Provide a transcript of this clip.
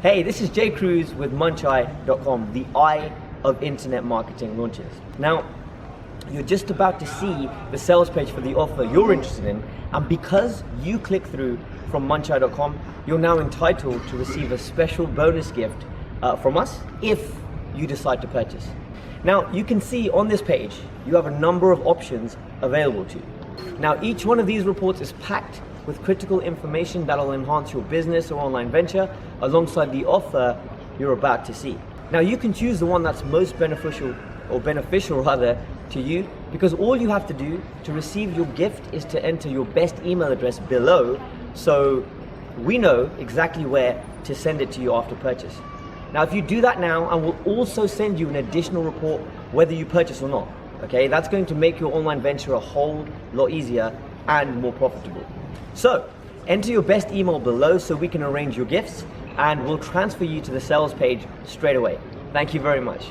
Hey, this is Jay Cruz with muncheye.com, the eye of internet marketing launches. Now, you're just about to see the sales page for the offer you're interested in, and because you click through from muncheye.com, you're now entitled to receive a special bonus gift from us if you decide to purchase. Now, you can see on this page, you have a number of options available to you. Now, each one of these reports is packed with critical information that'll enhance your business or online venture alongside the offer you're about to see. Now, you can choose the one that's most beneficial to you, because all you have to do to receive your gift is to enter your best email address below, so we know exactly where to send it to you after purchase. Now, if you do that now, and we'll also send you an additional report whether you purchase or not. Okay, that's going to make your online venture a whole lot easier and more profitable. So, enter your best email below so we can arrange your gifts, and we'll transfer you to the sales page straight away. Thank you very much.